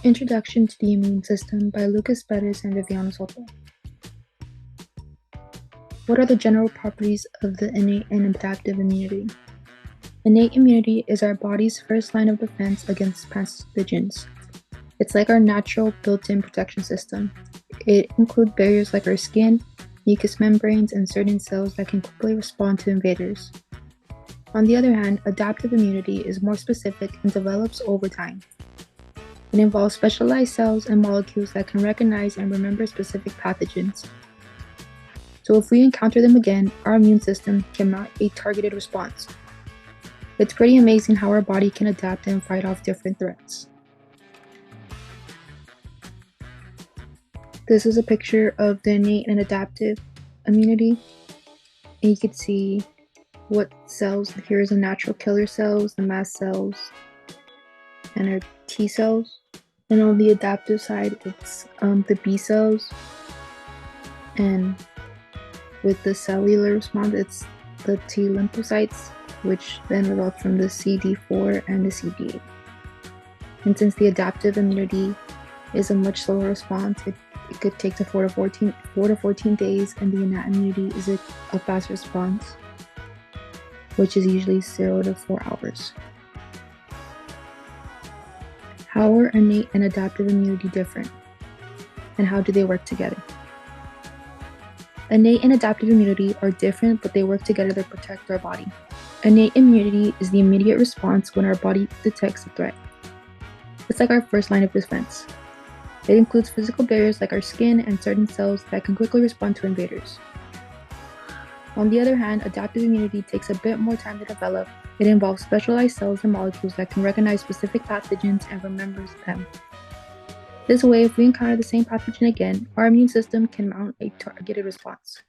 Introduction to the Immune System by Lucas Perez and Viviana Soto. What are the general properties of the innate and adaptive immunity? Innate immunity is our body's first line of defense against pathogens. It's like our natural built-in protection system. It includes barriers like our skin, mucous membranes, and certain cells that can quickly respond to invaders. On the other hand, adaptive immunity is more specific and develops over time. It involves specialized cells and molecules that can recognize and remember specific pathogens. So if we encounter them again, our immune system can mount a targeted response. It's pretty amazing how our body can adapt and fight off different threats. This is a picture of the innate and adaptive immunity. And you can see what cells. Here's the natural killer cells, the mast cells, and our T cells. And on the adaptive side, it's the B cells. And with the cellular response, it's the T lymphocytes, which then results from the CD4 and the CD8. And since the adaptive immunity is a much slower response, it could take to 4 to 14 days, and the innate immunity is a fast response, which is usually 0 to 4 hours. How are innate and adaptive immunity different? And how do they work together? Innate and adaptive immunity are different, but they work together to protect our body. Innate immunity is the immediate response when our body detects a threat. It's like our first line of defense. It includes physical barriers like our skin and certain cells that can quickly respond to invaders. On the other hand, adaptive immunity takes a bit more time to develop. It involves specialized cells and molecules that can recognize specific pathogens and remembers them. This way, if we encounter the same pathogen again, our immune system can mount a targeted response.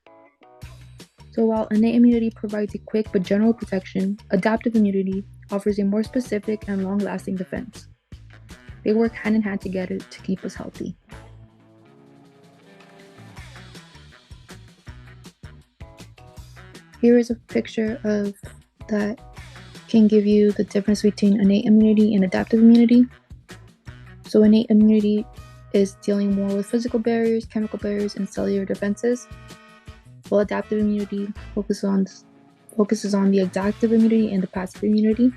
So while innate immunity provides a quick but general protection, adaptive immunity offers a more specific and long-lasting defense. They work hand in hand together to keep us healthy. Here is a picture of that can give you the difference between innate immunity and adaptive immunity. So innate immunity is dealing more with physical barriers, chemical barriers, and cellular defenses, while adaptive immunity focuses on the adaptive immunity and the passive immunity.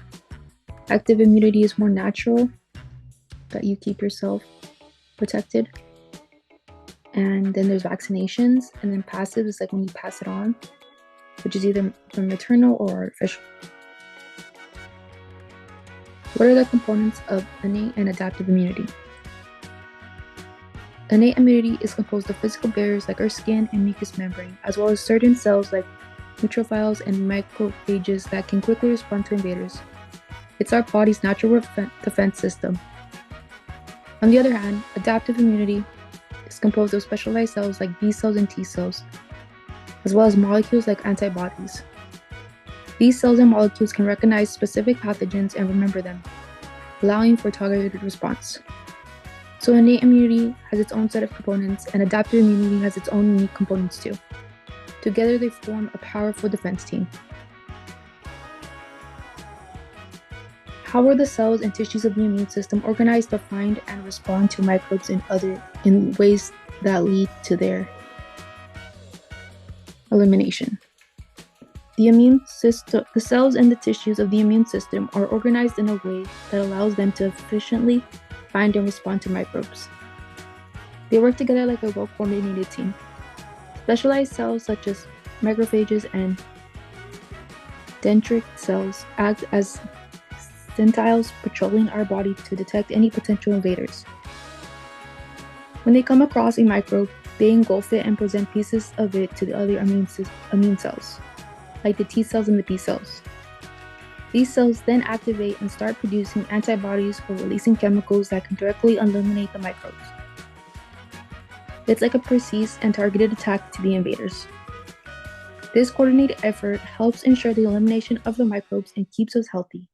Active immunity is more natural, that you keep yourself protected. And then there's vaccinations, and then passive is like when you pass it on, which is either from maternal or artificial. What are the components of innate and adaptive immunity? Innate immunity is composed of physical barriers like our skin and mucous membrane, as well as certain cells like neutrophils and macrophages that can quickly respond to invaders. It's our body's natural defense system. On the other hand, adaptive immunity is composed of specialized cells like B cells and T cells, as well as molecules like antibodies. These cells and molecules can recognize specific pathogens and remember them, allowing for targeted response. So innate immunity has its own set of components, and adaptive immunity has its own unique components too. Together they form a powerful defense team. How are the cells and tissues of the immune system organized to find and respond to microbes in ways that lead to their elimination? The cells and the tissues of the immune system are organized in a way that allows them to efficiently find and respond to microbes. They work together like a well-coordinated team. Specialized cells such as macrophages and dendritic cells act as sentinels patrolling our body to detect any potential invaders. When they come across a microbe, they engulf it and present pieces of it to the other immune cells, like the T cells and the B cells. These cells then activate and start producing antibodies or releasing chemicals that can directly eliminate the microbes. It's like a precise and targeted attack to the invaders. This coordinated effort helps ensure the elimination of the microbes and keeps us healthy.